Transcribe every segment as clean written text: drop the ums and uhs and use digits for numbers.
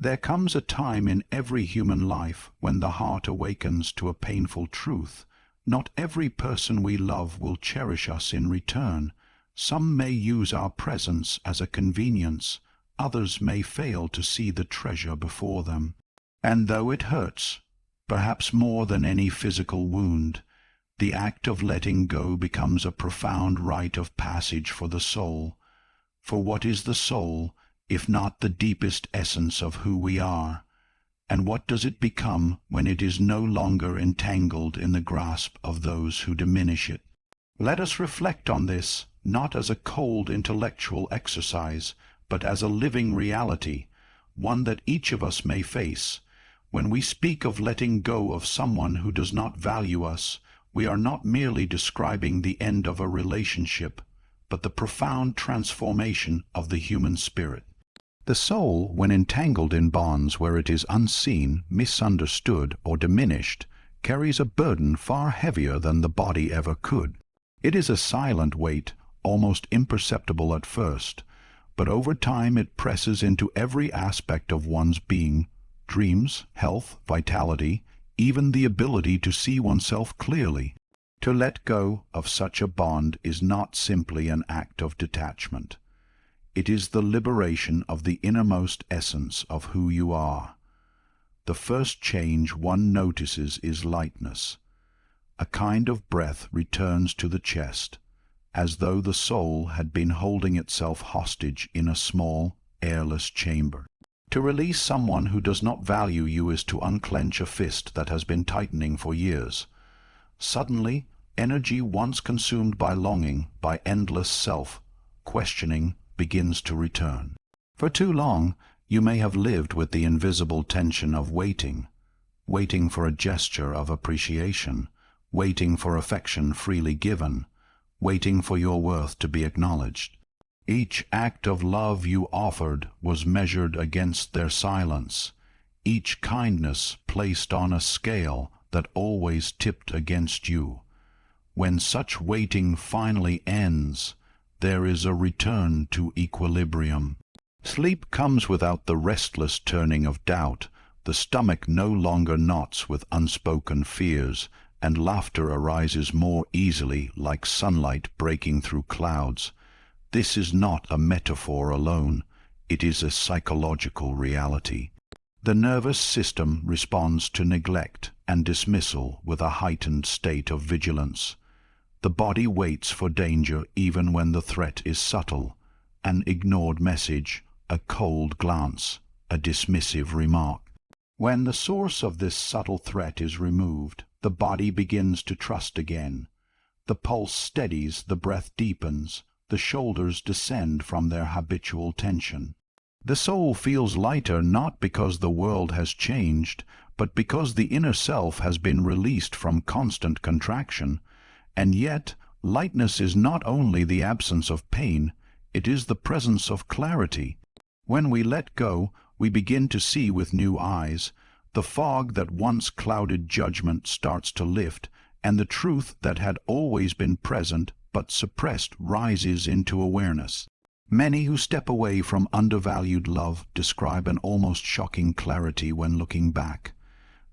There comes a time in every human life when the heart awakens to a painful truth. Not every person we love will cherish us in return. Some may use our presence as a convenience, others may fail to see the treasure before them. And though it hurts, perhaps more than any physical wound, the act of letting go becomes a profound rite of passage for the soul. For what is the soul, if not the deepest essence of who we are? And what does it become when it is no longer entangled in the grasp of those who diminish it? Let us reflect on this, not as a cold intellectual exercise, but as a living reality, one that each of us may face. When we speak of letting go of someone who does not value us, we are not merely describing the end of a relationship, but the profound transformation of the human spirit. The soul, when entangled in bonds where it is unseen, misunderstood, or diminished, carries a burden far heavier than the body ever could. It is a silent weight, almost imperceptible at first, but over time it presses into every aspect of one's being: dreams, health, vitality, even the ability to see oneself clearly. To let go of such a bond is not simply an act of detachment. It is the liberation of the innermost essence of who you are. The first change one notices is lightness. A kind of breath returns to the chest, as though the soul had been holding itself hostage in a small, airless chamber. To release someone who does not value you is to unclench a fist that has been tightening for years. Suddenly, energy once consumed by longing, by endless self-questioning, begins to return. For too long, you may have lived with the invisible tension of waiting for a gesture of appreciation, waiting for affection freely given, waiting for your worth to be acknowledged. Each act of love you offered was measured against their silence, each kindness placed on a scale that always tipped against you. When such waiting finally ends, there is a return to equilibrium. Sleep comes without the restless turning of doubt, the stomach no longer knots with unspoken fears, and laughter arises more easily like sunlight breaking through clouds. This is not a metaphor alone, it is a psychological reality. The nervous system responds to neglect and dismissal with a heightened state of vigilance. The body waits for danger even when the threat is subtle: an ignored message, a cold glance, a dismissive remark. When the source of this subtle threat is removed, the body begins to trust again. The pulse steadies, the breath deepens, the shoulders descend from their habitual tension. The soul feels lighter not because the world has changed, but because the inner self has been released from constant contraction. And yet, lightness is not only the absence of pain, it is the presence of clarity. When we let go, we begin to see with new eyes. The fog that once clouded judgment starts to lift, and the truth that had always been present but suppressed rises into awareness. Many who step away from undervalued love describe an almost shocking clarity when looking back.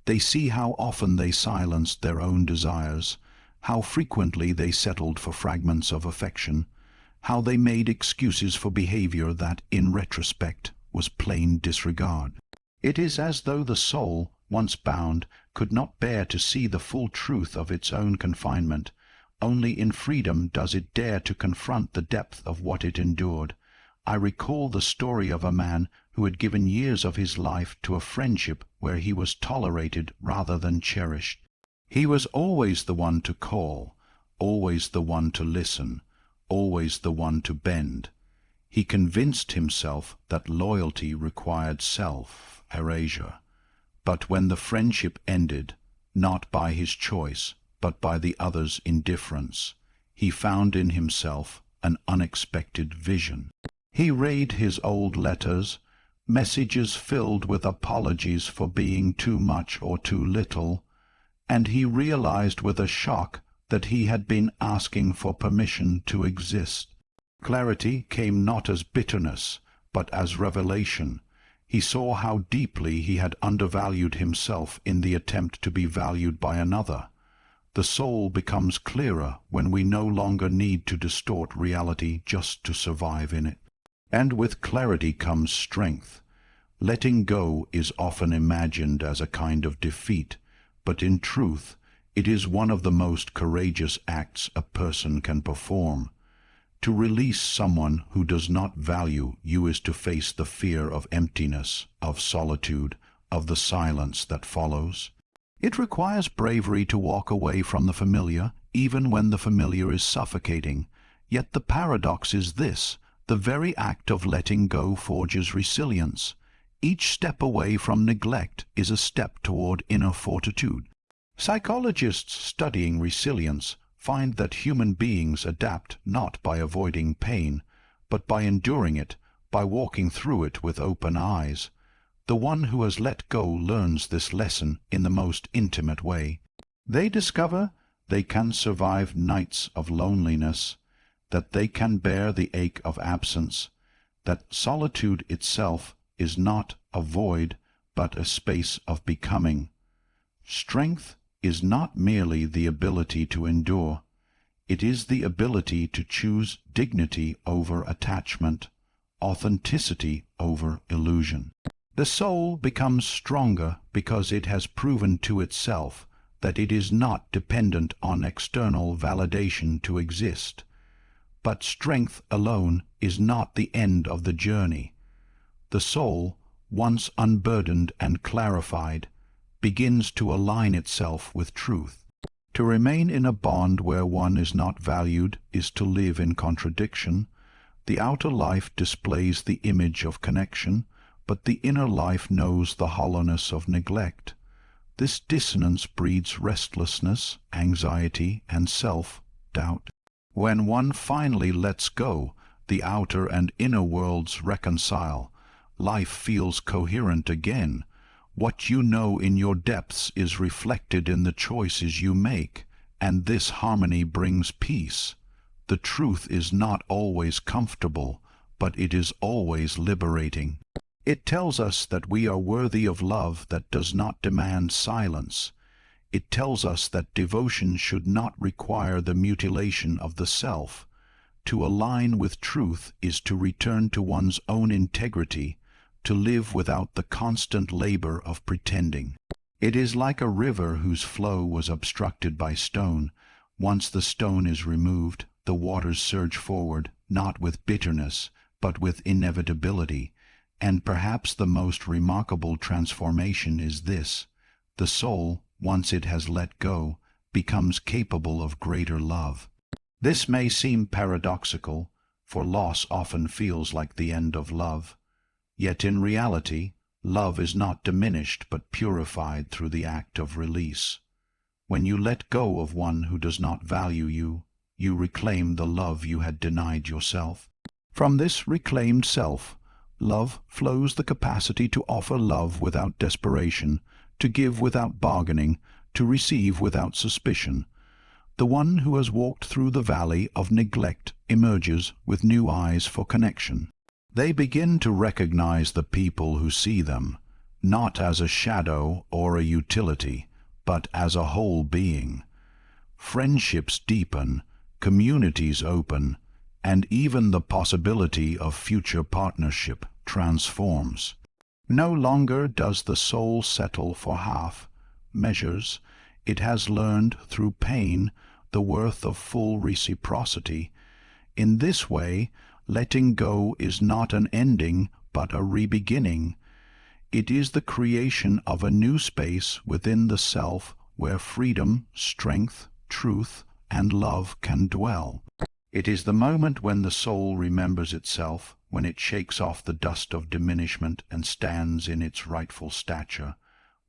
They see how often they silenced their own desires, how frequently they settled for fragments of affection, how they made excuses for behavior that, in retrospect, was plain disregard. It is as though the soul, once bound, could not bear to see the full truth of its own confinement. Only in freedom does it dare to confront the depth of what it endured. I recall the story of a man who had given years of his life to a friendship where he was tolerated rather than cherished. He was always the one to call, always the one to listen, always the one to bend. He convinced himself that loyalty required self-erasure. But when the friendship ended, not by his choice, but by the other's indifference, he found in himself an unexpected vision. He read his old letters, messages filled with apologies for being too much or too little, and he realized with a shock that he had been asking for permission to exist. Clarity came not as bitterness, but as revelation. He saw how deeply he had undervalued himself in the attempt to be valued by another. The soul becomes clearer when we no longer need to distort reality just to survive in it. And with clarity comes strength. Letting go is often imagined as a kind of defeat, but in truth, it is one of the most courageous acts a person can perform. To release someone who does not value you is to face the fear of emptiness, of solitude, of the silence that follows. It requires bravery to walk away from the familiar, even when the familiar is suffocating. Yet the paradox is this: the very act of letting go forges resilience. Each step away from neglect is a step toward inner fortitude. Psychologists studying resilience find that human beings adapt not by avoiding pain, but by enduring it, by walking through it with open eyes. The one who has let go learns this lesson in the most intimate way. They discover they can survive nights of loneliness, that they can bear the ache of absence, that solitude itself is not a void, but a space of becoming. Strength is not merely the ability to endure. It is the ability to choose dignity over attachment, authenticity over illusion. The soul becomes stronger because it has proven to itself that it is not dependent on external validation to exist. But strength alone is not the end of the journey. The soul, once unburdened and clarified, begins to align itself with truth. To remain in a bond where one is not valued is to live in contradiction. The outer life displays the image of connection, but the inner life knows the hollowness of neglect. This dissonance breeds restlessness, anxiety, and self-doubt. When one finally lets go, the outer and inner worlds reconcile. Life feels coherent again. What you know in your depths is reflected in the choices you make, and this harmony brings peace. The truth is not always comfortable, but it is always liberating. It tells us that we are worthy of love that does not demand silence. It tells us that devotion should not require the mutilation of the self. To align with truth is to return to one's own integrity, to live without the constant labor of pretending. It is like a river whose flow was obstructed by stone. Once the stone is removed, the waters surge forward, not with bitterness, but with inevitability. And perhaps the most remarkable transformation is this: the soul, once it has let go, becomes capable of greater love. This may seem paradoxical, for loss often feels like the end of love. Yet in reality, love is not diminished but purified through the act of release. When you let go of one who does not value you, you reclaim the love you had denied yourself. From this reclaimed self, love flows the capacity to offer love without desperation, to give without bargaining, to receive without suspicion. The one who has walked through the valley of neglect emerges with new eyes for connection. They begin to recognize the people who see them, not as a shadow or a utility, but as a whole being. Friendships deepen, communities open, and even the possibility of future partnership transforms. No longer does the soul settle for half measures. It has learned through pain the worth of full reciprocity. In this way, letting go is not an ending, but a re-beginning. It is the creation of a new space within the self where freedom, strength, truth, and love can dwell. It is the moment when the soul remembers itself, when it shakes off the dust of diminishment and stands in its rightful stature.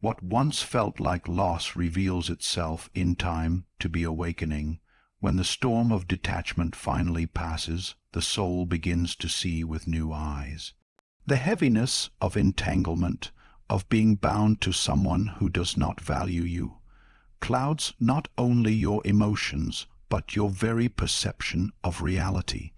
What once felt like loss reveals itself in time to be awakening. When the storm of detachment finally passes, the soul begins to see with new eyes. The heaviness of entanglement, of being bound to someone who does not value you, clouds not only your emotions, but your very perception of reality.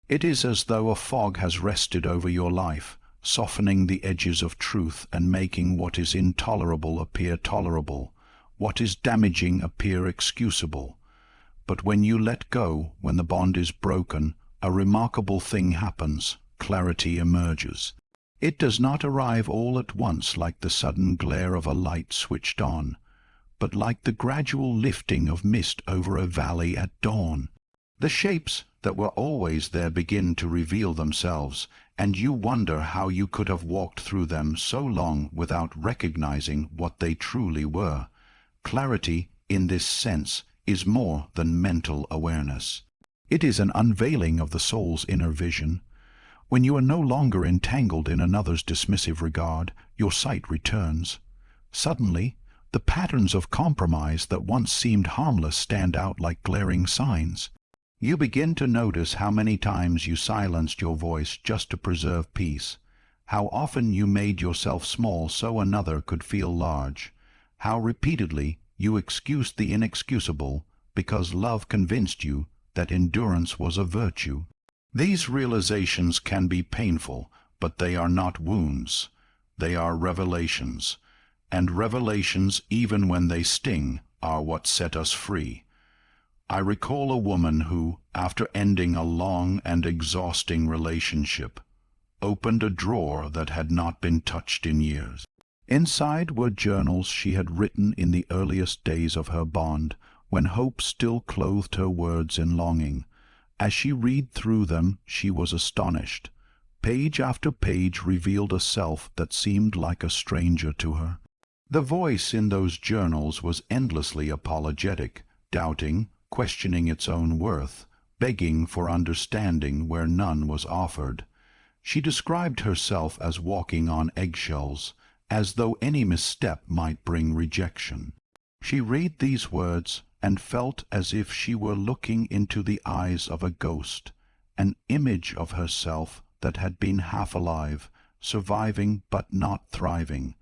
It is as though a fog has rested over your life, softening the edges of truth and making what is intolerable appear tolerable, what is damaging appear excusable. But when you let go, when the bond is broken, a remarkable thing happens. Clarity emerges. It does not arrive all at once like the sudden glare of a light switched on, but like the gradual lifting of mist over a valley at dawn. The shapes that were always there begin to reveal themselves, and you wonder how you could have walked through them so long without recognizing what they truly were. Clarity, in this sense, is more than mental awareness. It is an unveiling of the soul's inner vision. When you are no longer entangled in another's dismissive regard, your sight returns. Suddenly, the patterns of compromise that once seemed harmless stand out like glaring signs. You begin to notice how many times you silenced your voice just to preserve peace, how often you made yourself small so another could feel large, how repeatedly you excused the inexcusable because love convinced you that endurance was a virtue. These realizations can be painful, but they are not wounds. They are revelations, and revelations, even when they sting, are what set us free. I recall a woman who, after ending a long and exhausting relationship, opened a drawer that had not been touched in years. Inside were journals she had written in the earliest days of her bond, when hope still clothed her words in longing. As she read through them, she was astonished. Page after page revealed a self that seemed like a stranger to her. The voice in those journals was endlessly apologetic, doubting, questioning its own worth, begging for understanding where none was offered. She described herself as walking on eggshells, as though any misstep might bring rejection. She read these words and felt as if she were looking into the eyes of a ghost, an image of herself that had been half alive, surviving but not thriving.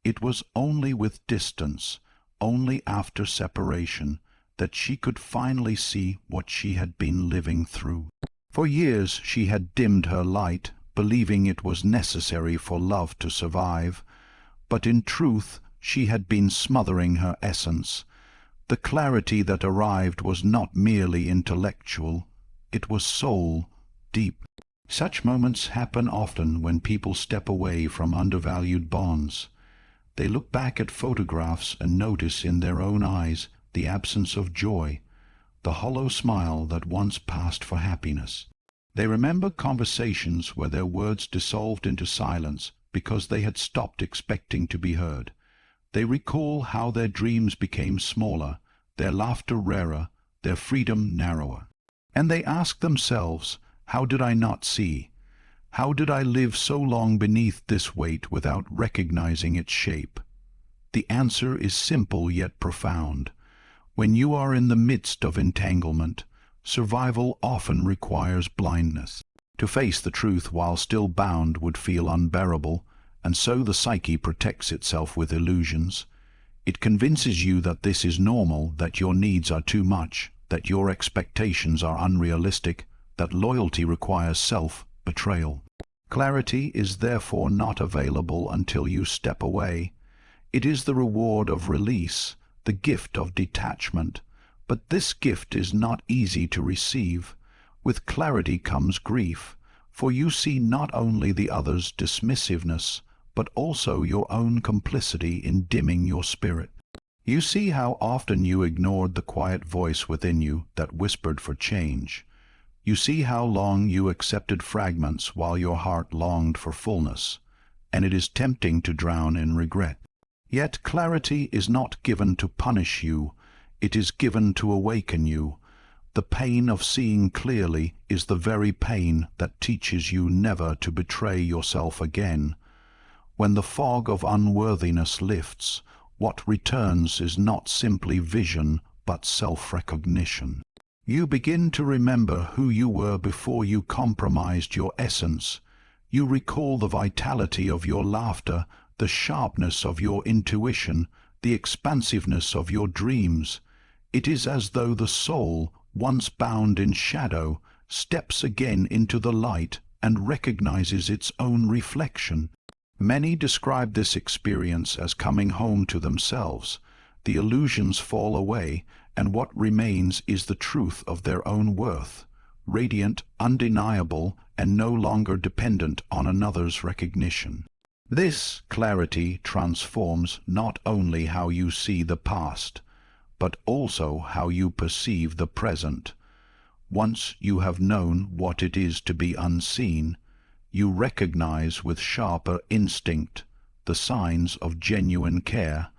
It was only with distance, only after separation, that she could finally see what she had been living through. For years she had dimmed her light, believing it was necessary for love to survive, but in truth she had been smothering her essence. The clarity that arrived was not merely intellectual, it was soul, deep. Such moments happen often when people step away from undervalued bonds. They look back at photographs and notice in their own eyes the absence of joy, the hollow smile that once passed for happiness. They remember conversations where their words dissolved into silence because they had stopped expecting to be heard. They recall how their dreams became smaller, their laughter rarer, their freedom narrower. And they ask themselves, how did I not see? How did I live so long beneath this weight without recognizing its shape? The answer is simple yet profound. When you are in the midst of entanglement, survival often requires blindness. To face the truth while still bound would feel unbearable, and so the psyche protects itself with illusions. It convinces you that this is normal, that your needs are too much, that your expectations are unrealistic, that loyalty requires self-betrayal. Clarity is therefore not available until you step away. It is the reward of release, the gift of detachment. But this gift is not easy to receive. With clarity comes grief, for you see not only the other's dismissiveness, but also your own complicity in dimming your spirit. You see how often you ignored the quiet voice within you that whispered for change. You see how long you accepted fragments while your heart longed for fullness, and it is tempting to drown in regret. Yet clarity is not given to punish you, it is given to awaken you. The pain of seeing clearly is the very pain that teaches you never to betray yourself again. When the fog of unworthiness lifts, what returns is not simply vision, but self-recognition. You begin to remember who you were before you compromised your essence. You recall the vitality of your laughter, the sharpness of your intuition, the expansiveness of your dreams. It is as though the soul, once bound in shadow, steps again into the light and recognizes its own reflection. Many describe this experience as coming home to themselves. The illusions fall away, and what remains is the truth of their own worth, radiant, undeniable, and no longer dependent on another's recognition. This clarity transforms not only how you see the past, but also how you perceive the present. Once you have known what it is to be unseen, you recognize with sharper instinct the signs of genuine care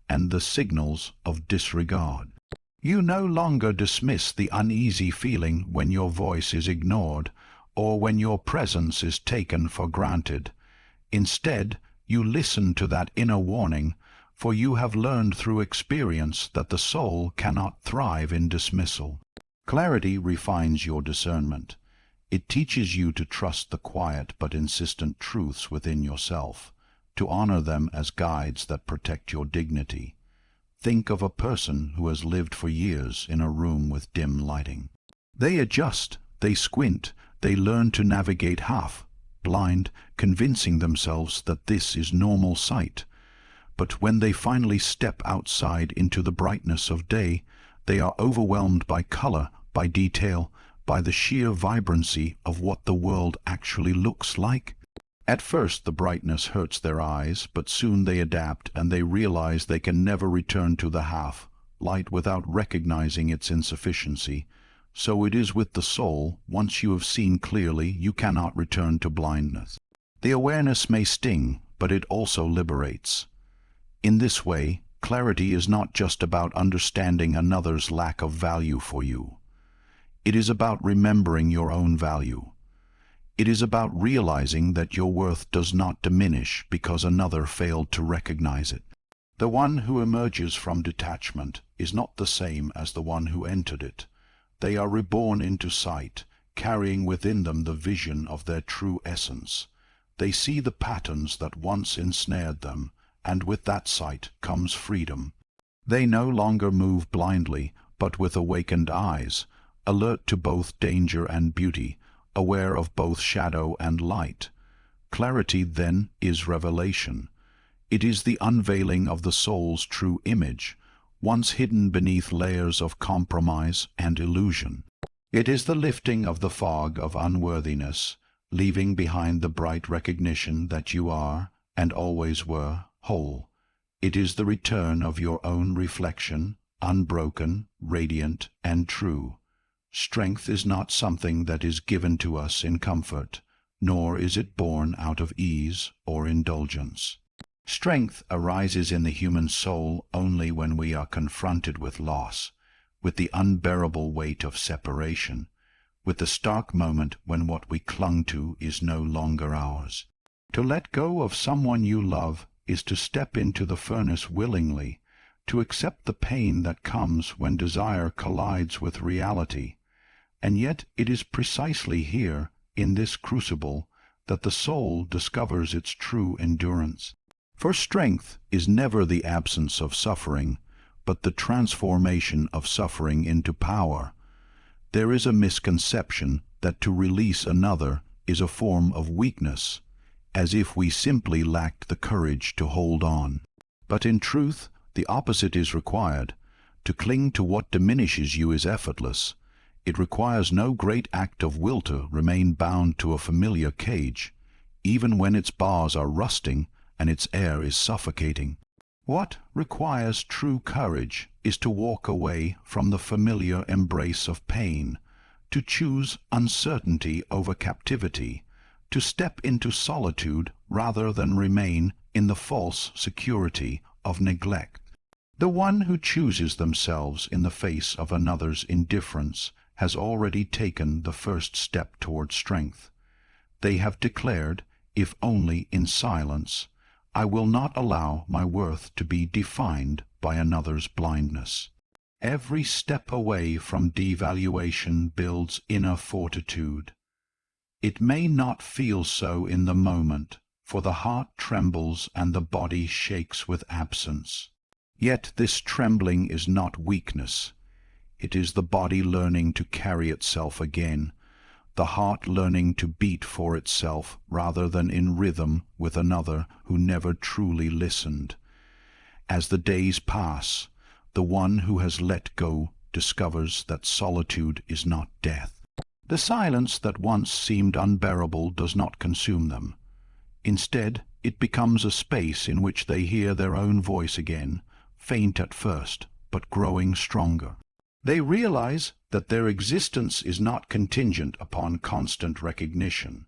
and the signals of disregard. You no longer dismiss the uneasy feeling when your voice is ignored or when your presence is taken for granted. Instead, you listen to that inner warning, for you have learned through experience that the soul cannot thrive in dismissal. Clarity refines your discernment. It teaches you to trust the quiet but insistent truths within yourself, to honor them as guides that protect your dignity. Think of a person who has lived for years in a room with dim lighting. They adjust, they squint, they learn to navigate half, blind, convincing themselves that this is normal sight. But when they finally step outside into the brightness of day, they are overwhelmed by color, by detail, by the sheer vibrancy of what the world actually looks like. At first the brightness hurts their eyes, but soon they adapt and they realize they can never return to the half light without recognizing its insufficiency. So it is with the soul. Once you have seen clearly, you cannot return to blindness. The awareness may sting, but it also liberates. In this way, clarity is not just about understanding another's lack of value for you. It is about remembering your own value. It is about realizing that your worth does not diminish because another failed to recognize it. The one who emerges from detachment is not the same as the one who entered it. They are reborn into sight, carrying within them the vision of their true essence. They see the patterns that once ensnared them, and with that sight comes freedom. They no longer move blindly, but with awakened eyes, alert to both danger and beauty, aware of both shadow and light. Clarity, then, is revelation. It is the unveiling of the soul's true image, once hidden beneath layers of compromise and illusion. It is the lifting of the fog of unworthiness, leaving behind the bright recognition that you are, and always were, whole. It is the return of your own reflection, unbroken, radiant, and true. Strength is not something that is given to us in comfort, nor is it born out of ease or indulgence. Strength arises in the human soul only when we are confronted with loss, with the unbearable weight of separation, with the stark moment when what we clung to is no longer ours. To let go of someone you love is to step into the furnace willingly, to accept the pain that comes when desire collides with reality. And yet it is precisely here, in this crucible, that the soul discovers its true endurance. For strength is never the absence of suffering, but the transformation of suffering into power. There is a misconception that to release another is a form of weakness, as if we simply lacked the courage to hold on. But in truth, the opposite is required. To cling to what diminishes you is effortless. It requires no great act of will to remain bound to a familiar cage, even when its bars are rusting and its air is suffocating. What requires true courage is to walk away from the familiar embrace of pain, to choose uncertainty over captivity, to step into solitude rather than remain in the false security of neglect. The one who chooses themselves in the face of another's indifference has already taken the first step toward strength. They have declared, if only in silence, I will not allow my worth to be defined by another's blindness. Every step away from devaluation builds inner fortitude. It may not feel so in the moment, for the heart trembles and the body shakes with absence. Yet this trembling is not weakness. It is the body learning to carry itself again, the heart learning to beat for itself rather than in rhythm with another who never truly listened. As the days pass, the one who has let go discovers that solitude is not death. The silence that once seemed unbearable does not consume them. Instead, it becomes a space in which they hear their own voice again, faint at first, but growing stronger. They realize that their existence is not contingent upon constant recognition,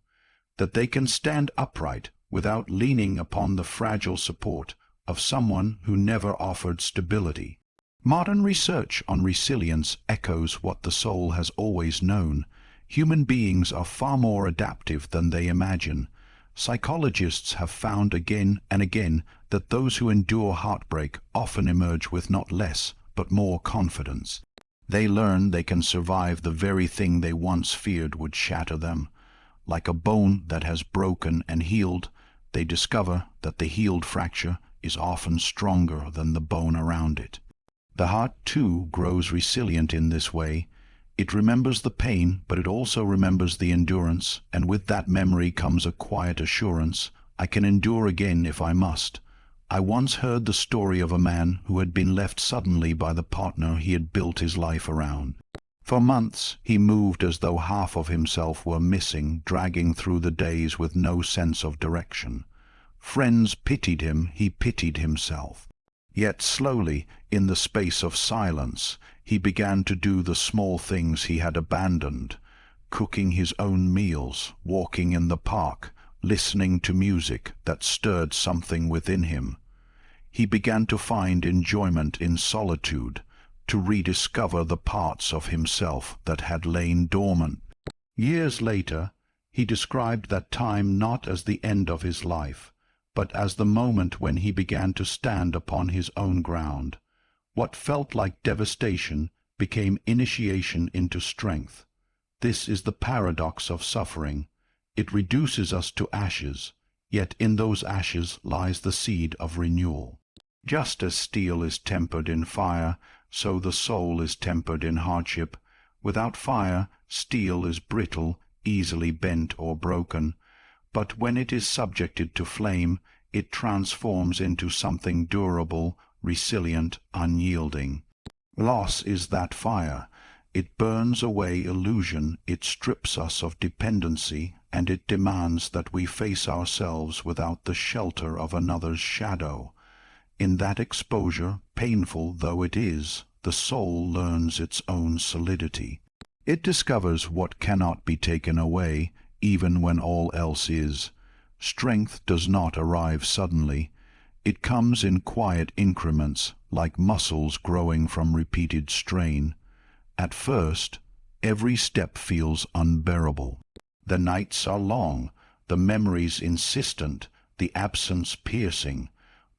that they can stand upright without leaning upon the fragile support of someone who never offered stability. Modern research on resilience echoes what the soul has always known. Human beings are far more adaptive than they imagine. Psychologists have found again and again that those who endure heartbreak often emerge with not less, but more confidence. They learn they can survive the very thing they once feared would shatter them. Like a bone that has broken and healed, they discover that the healed fracture is often stronger than the bone around it. The heart, too, grows resilient in this way. It remembers the pain, but it also remembers the endurance, and with that memory comes a quiet assurance, I can endure again if I must. I once heard the story of a man who had been left suddenly by the partner he had built his life around. For months he moved as though half of himself were missing, dragging through the days with no sense of direction. Friends pitied him, he pitied himself. Yet slowly, in the space of silence, he began to do the small things he had abandoned, cooking his own meals, walking in the park, listening to music that stirred something within him. He began to find enjoyment in solitude, to rediscover the parts of himself that had lain dormant. Years later, he described that time not as the end of his life, but as the moment when he began to stand upon his own ground. What felt like devastation became initiation into strength. This is the paradox of suffering. It reduces us to ashes, yet in those ashes lies the seed of renewal. Just as steel is tempered in fire, so the soul is tempered in hardship. Without fire, steel is brittle, easily bent or broken, but when it is subjected to flame, it transforms into something durable, resilient, unyielding. Loss is that fire. It burns away illusion, it strips us of dependency, and it demands that we face ourselves without the shelter of another's shadow. In that exposure, painful though it is, the soul learns its own solidity. It discovers what cannot be taken away, even when all else is. Strength does not arrive suddenly. It comes in quiet increments, like muscles growing from repeated strain. At first, every step feels unbearable. The nights are long, the memories insistent, the absence piercing.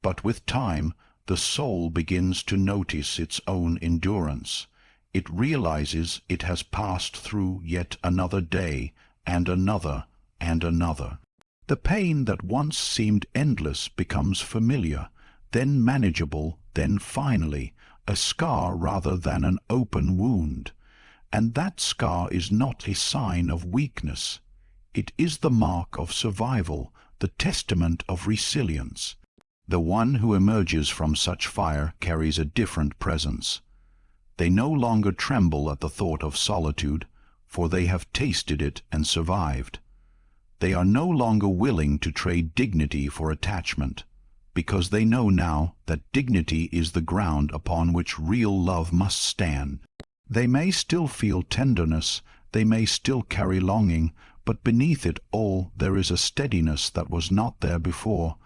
But with time, the soul begins to notice its own endurance. It realizes it has passed through yet another day, and another, and another. The pain that once seemed endless becomes familiar, then manageable, then finally a scar rather than an open wound. And that scar is not a sign of weakness. It is the mark of survival, the testament of resilience. The one who emerges from such fire carries a different presence. They no longer tremble at the thought of solitude, for they have tasted it and survived. They are no longer willing to trade dignity for attachment, because they know now that dignity is the ground upon which real love must stand. They may still feel tenderness, they may still carry longing, but beneath it all there is a steadiness that was not there before.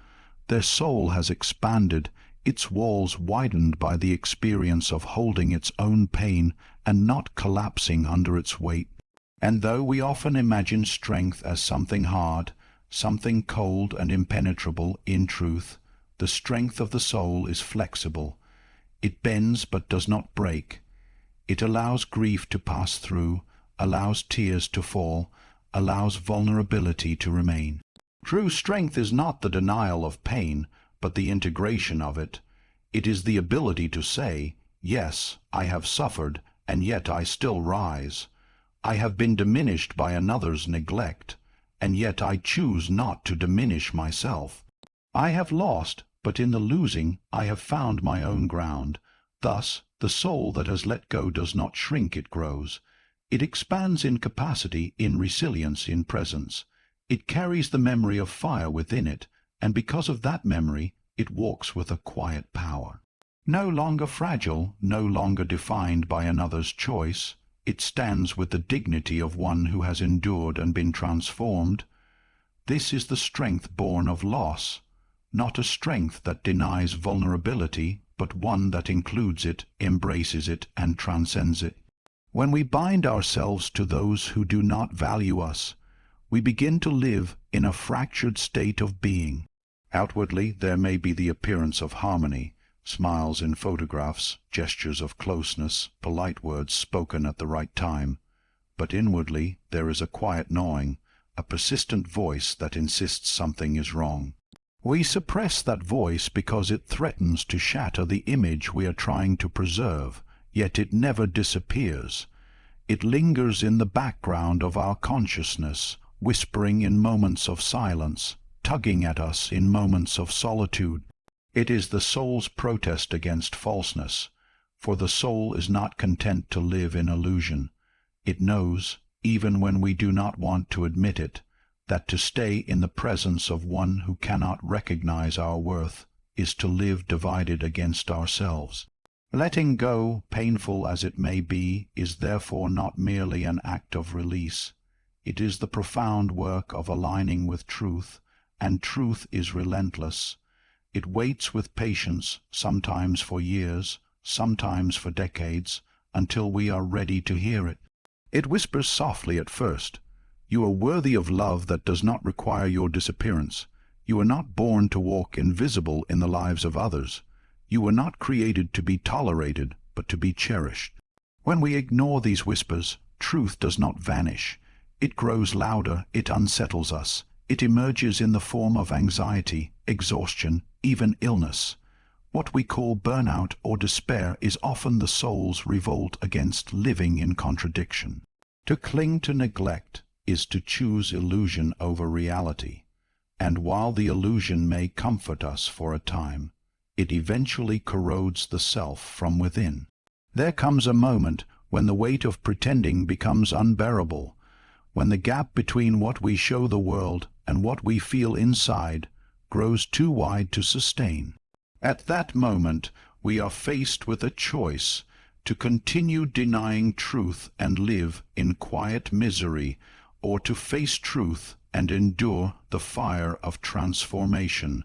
Their soul has expanded, its walls widened by the experience of holding its own pain and not collapsing under its weight. And though we often imagine strength as something hard, something cold and impenetrable, in truth, the strength of the soul is flexible. It bends but does not break. It allows grief to pass through, allows tears to fall, allows vulnerability to remain. True strength is not the denial of pain, but the integration of it. It is the ability to say, yes, I have suffered, and yet I still rise. I have been diminished by another's neglect, and yet I choose not to diminish myself. I have lost, but in the losing I have found my own ground. Thus, the soul that has let go does not shrink, it grows. It expands in capacity, in resilience, in presence. It carries the memory of fire within it, and because of that memory, it walks with a quiet power. No longer fragile, no longer defined by another's choice, it stands with the dignity of one who has endured and been transformed. This is the strength born of loss, not a strength that denies vulnerability, but one that includes it, embraces it, and transcends it. When we bind ourselves to those who do not value us, we begin to live in a fractured state of being. Outwardly, there may be the appearance of harmony, smiles in photographs, gestures of closeness, polite words spoken at the right time. But inwardly, there is a quiet gnawing, a persistent voice that insists something is wrong. We suppress that voice because it threatens to shatter the image we are trying to preserve, yet it never disappears. It lingers in the background of our consciousness, whispering in moments of silence, tugging at us in moments of solitude. It is the soul's protest against falseness, for the soul is not content to live in illusion. It knows, even when we do not want to admit it, that to stay in the presence of one who cannot recognize our worth is to live divided against ourselves. Letting go, painful as it may be, is therefore not merely an act of release. It is the profound work of aligning with truth, and truth is relentless. It waits with patience, sometimes for years, sometimes for decades, until we are ready to hear it. It whispers softly at first. You are worthy of love that does not require your disappearance. You are not born to walk invisible in the lives of others. You were not created to be tolerated, but to be cherished. When we ignore these whispers, truth does not vanish. It grows louder, it unsettles us. It emerges in the form of anxiety, exhaustion, even illness. What we call burnout or despair is often the soul's revolt against living in contradiction. To cling to neglect is to choose illusion over reality, and while the illusion may comfort us for a time, it eventually corrodes the self from within. There comes a moment when the weight of pretending becomes unbearable, when the gap between what we show the world and what we feel inside grows too wide to sustain. At that moment, we are faced with a choice: to continue denying truth and live in quiet misery, or to face truth and endure the fire of transformation.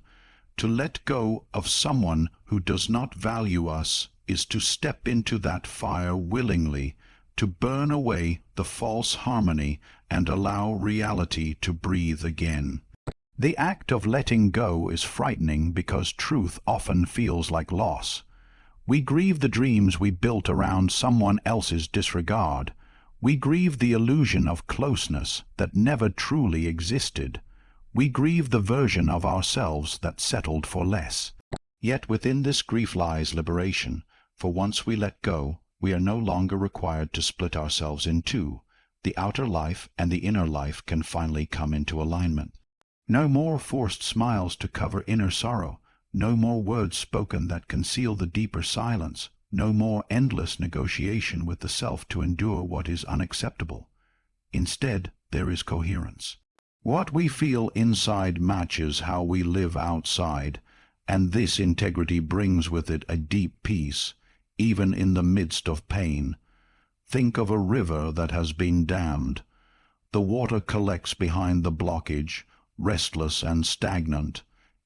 To let go of someone who does not value us is to step into that fire willingly, to burn away the false harmony and allow reality to breathe again. The act of letting go is frightening because truth often feels like loss. We grieve the dreams we built around someone else's disregard. We grieve the illusion of closeness that never truly existed. We grieve the version of ourselves that settled for less. Yet within this grief lies liberation, for once we let go, we are no longer required to split ourselves in two. The outer life and the inner life can finally come into alignment. No more forced smiles to cover inner sorrow, no more words spoken that conceal the deeper silence, no more endless negotiation with the self to endure what is unacceptable. Instead, there is coherence. What we feel inside matches how we live outside, and this integrity brings with it a deep peace, even in the midst of pain. Think of a river that has been dammed. The water collects behind the blockage, restless and stagnant,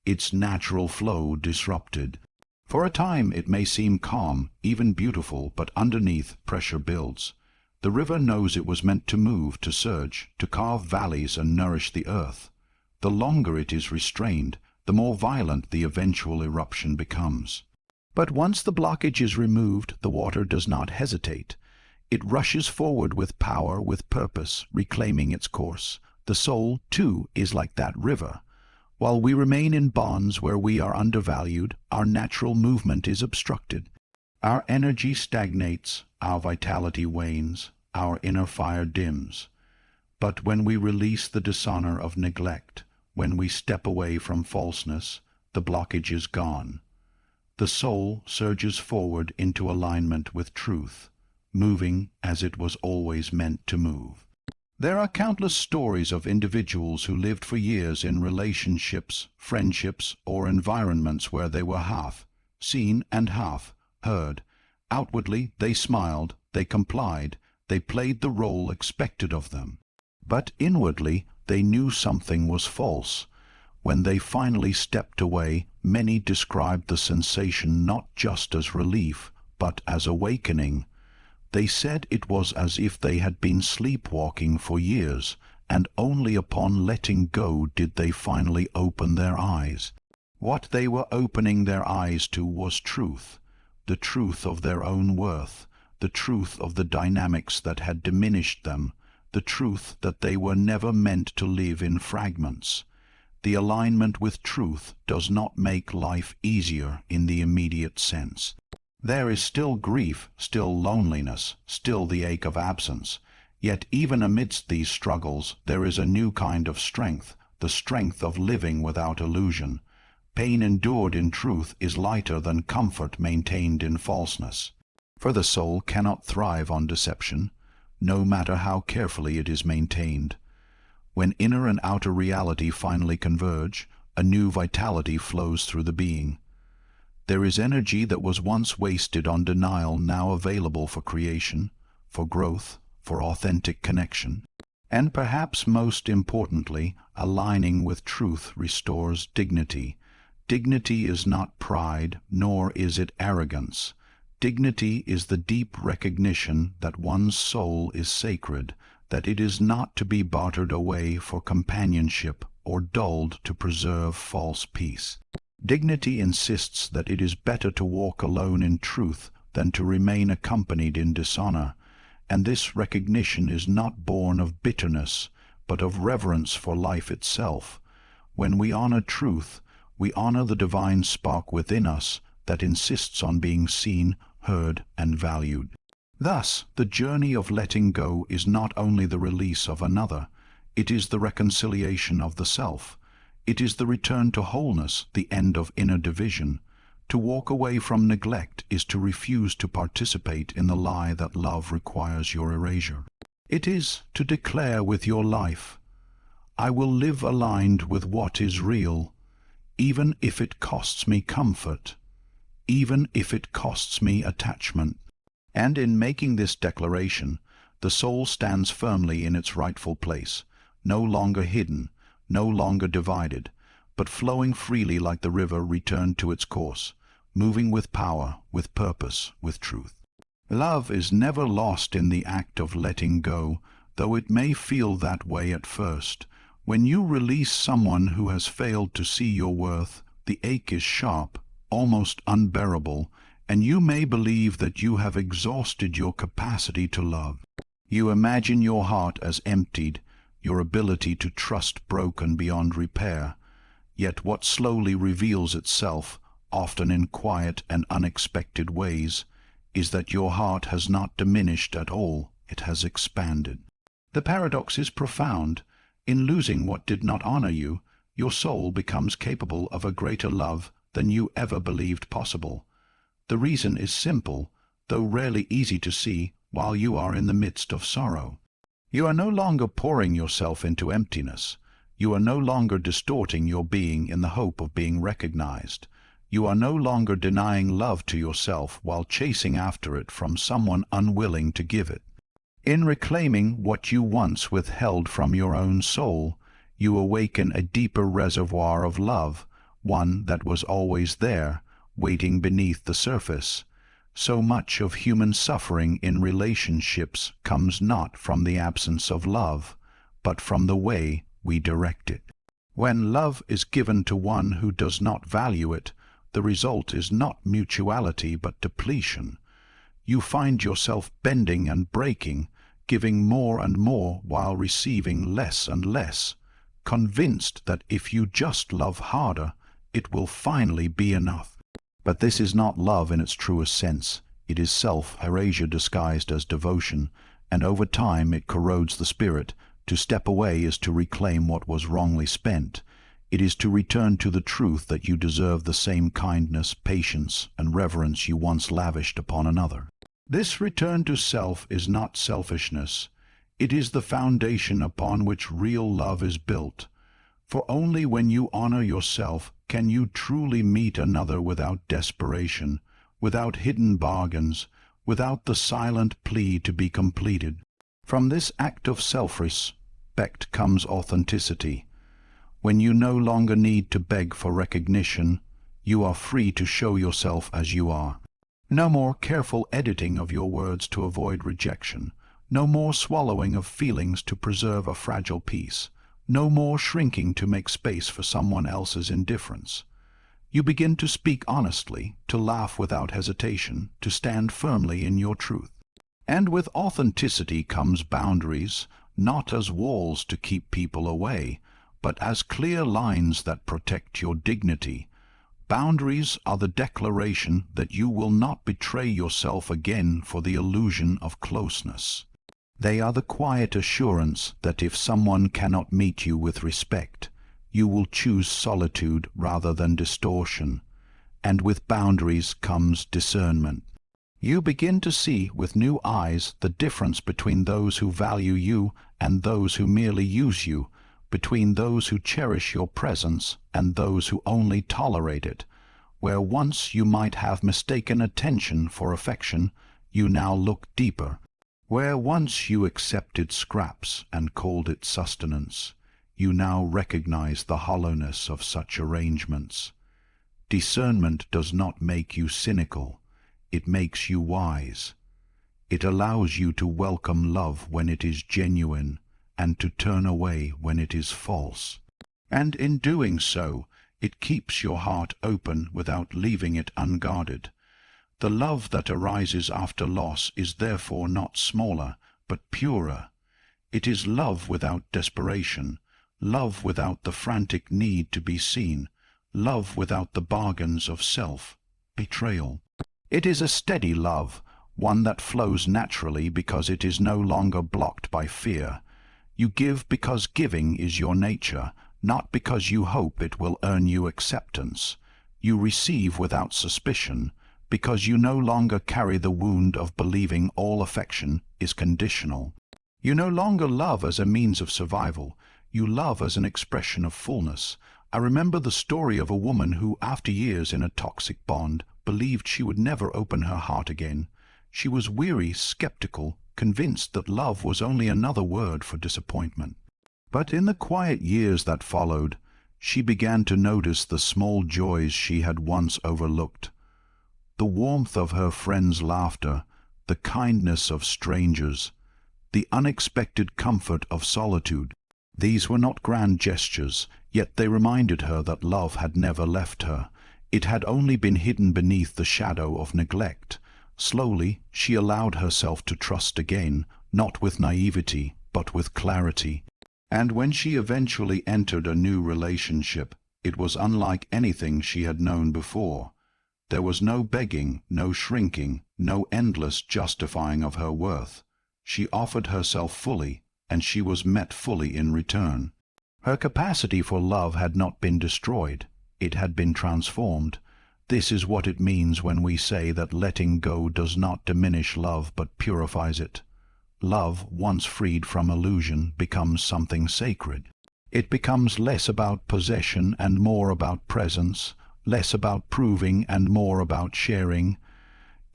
its natural flow disrupted. For a time it may seem calm, even beautiful, but underneath pressure builds. The river knows it was meant to move, to surge, to carve valleys and nourish the earth. The longer it is restrained, the more violent the eventual eruption becomes. But once the blockage is removed, the water does not hesitate. It rushes forward with power, with purpose, reclaiming its course. The soul, too, is like that river. While we remain in bonds where we are undervalued, our natural movement is obstructed. Our energy stagnates, our vitality wanes. our inner fire dims. But when we release the dishonor of neglect, when we step away from falseness, the blockage is gone. The soul surges forward into alignment with truth, moving as it was always meant to move. There are countless stories of individuals who lived for years in relationships, friendships, or environments where they were half seen and half heard. Outwardly, they smiled, they complied, they played the role expected of them. But inwardly, they knew something was false. When they finally stepped away, many described the sensation not just as relief, but as awakening. They said it was as if they had been sleepwalking for years, and only upon letting go did they finally open their eyes. What they were opening their eyes to was truth, the truth of their own worth, the truth of the dynamics that had diminished them, the truth that they were never meant to live in fragments. The alignment with truth does not make life easier in the immediate sense. There is still grief, still loneliness, still the ache of absence. Yet even amidst these struggles there is a new kind of strength, the strength of living without illusion. Pain endured in truth is lighter than comfort maintained in falseness. For the soul cannot thrive on deception, no matter how carefully it is maintained. When inner and outer reality finally converge, a new vitality flows through the being. There is energy that was once wasted on denial now available for creation, for growth, for authentic connection. And perhaps most importantly, aligning with truth restores dignity. Dignity is not pride, nor is it arrogance. Dignity is the deep recognition that one's soul is sacred, that it is not to be bartered away for companionship or dulled to preserve false peace. Dignity insists that it is better to walk alone in truth than to remain accompanied in dishonor, and this recognition is not born of bitterness, but of reverence for life itself. When we honor truth, we honor the divine spark within us that insists on being seen, heard, and valued. Thus, the journey of letting go is not only the release of another, it is the reconciliation of the self. It is the return to wholeness, the end of inner division. To walk away from neglect is to refuse to participate in the lie that love requires your erasure. It is to declare with your life, I will live aligned with what is real, even if it costs me comfort, even if it costs me attachment. And in making this declaration, the soul stands firmly in its rightful place, no longer hidden, no longer divided, but flowing freely like the river returned to its course, moving with power, with purpose, with truth. Love is never lost in the act of letting go, though it may feel that way at first. When you release someone who has failed to see your worth, the ache is sharp, almost unbearable, and you may believe that you have exhausted your capacity to love. You imagine your heart as emptied, your ability to trust broken beyond repair. Yet what slowly reveals itself, often in quiet and unexpected ways, is that your heart has not diminished at all, it has expanded. The paradox is profound. In losing what did not honor you, your soul becomes capable of a greater love than you ever believed possible. The reason is simple, though rarely easy to see while you are in the midst of sorrow. You are no longer pouring yourself into emptiness. You are no longer distorting your being in the hope of being recognized. You are no longer denying love to yourself while chasing after it from someone unwilling to give it. In reclaiming what you once withheld from your own soul, you awaken a deeper reservoir of love, one that was always there, waiting beneath the surface. So much of human suffering in relationships comes not from the absence of love, but from the way we direct it. When love is given to one who does not value it, the result is not mutuality but depletion. You find yourself bending and breaking, giving more and more while receiving less and less, convinced that if you just love harder, it will finally be enough. But this is not love in its truest sense. It is self-erasure disguised as devotion. and over time it corrodes the spirit. To step away is to reclaim what was wrongly spent. It is to return to the truth that you deserve the same kindness, patience, and reverence you once lavished upon another. This return to self is not selfishness. It is the foundation upon which real love is built. For only when you honor yourself can you truly meet another without desperation, without hidden bargains, without the silent plea to be completed. From this act of self-respect comes authenticity. When you no longer need to beg for recognition, you are free to show yourself as you are. No more careful editing of your words to avoid rejection. No more swallowing of feelings to preserve a fragile peace. No more shrinking to make space for someone else's indifference. You begin to speak honestly, to laugh without hesitation, to stand firmly in your truth. And with authenticity comes boundaries, not as walls to keep people away, but as clear lines that protect your dignity. Boundaries are the declaration that you will not betray yourself again for the illusion of closeness. They are the quiet assurance that if someone cannot meet you with respect, you will choose solitude rather than distortion. And with boundaries comes discernment. You begin to see with new eyes the difference between those who value you and those who merely use you, between those who cherish your presence and those who only tolerate it. Where once you might have mistaken attention for affection, you now look deeper. Where once you accepted scraps and called it sustenance, you now recognize the hollowness of such arrangements. Discernment does not make you cynical, it makes you wise. It allows you to welcome love when it is genuine, and to turn away when it is false. And in doing so, it keeps your heart open without leaving it unguarded. The love that arises after loss is therefore not smaller, but purer. It is love without desperation, love without the frantic need to be seen, love without the bargains of self-betrayal. It is a steady love, one that flows naturally because it is no longer blocked by fear. You give because giving is your nature, not because you hope it will earn you acceptance. You receive without suspicion, because you no longer carry the wound of believing all affection is conditional. You no longer love as a means of survival, you love as an expression of fullness. I remember the story of a woman who, after years in a toxic bond, believed she would never open her heart again. She was weary, skeptical, convinced that love was only another word for disappointment. But in the quiet years that followed, she began to notice the small joys she had once overlooked. The warmth of her friends' laughter, the kindness of strangers, the unexpected comfort of solitude. These were not grand gestures, yet they reminded her that love had never left her. It had only been hidden beneath the shadow of neglect. Slowly, she allowed herself to trust again, not with naivety, but with clarity. And when she eventually entered a new relationship, it was unlike anything she had known before. There was no begging, no shrinking, no endless justifying of her worth. She offered herself fully, and she was met fully in return. Her capacity for love had not been destroyed, it had been transformed. This is what it means when we say that letting go does not diminish love but purifies it. Love, once freed from illusion, becomes something sacred. It becomes less about possession and more about presence, less about proving and more about sharing.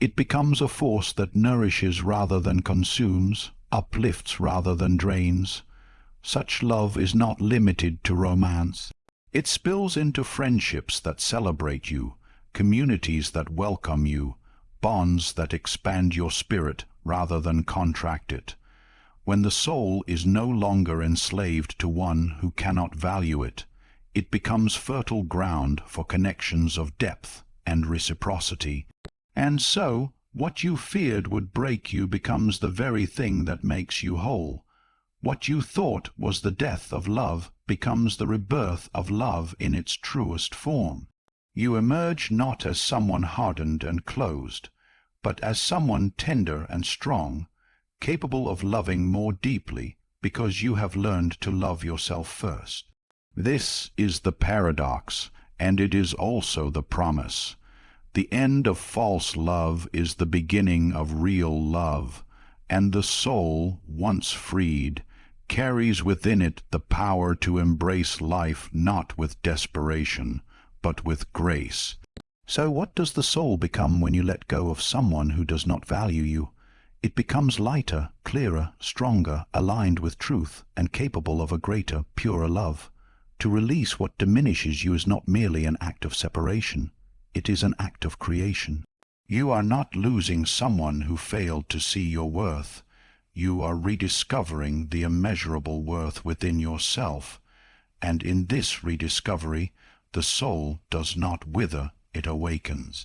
It becomes a force that nourishes rather than consumes, uplifts rather than drains. Such love is not limited to romance. It spills into friendships that celebrate you, communities that welcome you, bonds that expand your spirit rather than contract it. When the soul is no longer enslaved to one who cannot value it, it becomes fertile ground for connections of depth and reciprocity. And so, what you feared would break you becomes the very thing that makes you whole. What you thought was the death of love becomes the rebirth of love in its truest form. You emerge not as someone hardened and closed, but as someone tender and strong, capable of loving more deeply because you have learned to love yourself first. This is the paradox, and it is also the promise. The end of false love is the beginning of real love, and the soul, once freed, carries within it the power to embrace life not with desperation, but with grace. So what does the soul become when you let go of someone who does not value you? It becomes lighter, clearer, stronger, aligned with truth, and capable of a greater, purer love. To release what diminishes you is not merely an act of separation. It is an act of creation. You are not losing someone who failed to see your worth. You are rediscovering the immeasurable worth within yourself, and in this rediscovery, the soul does not wither, it awakens.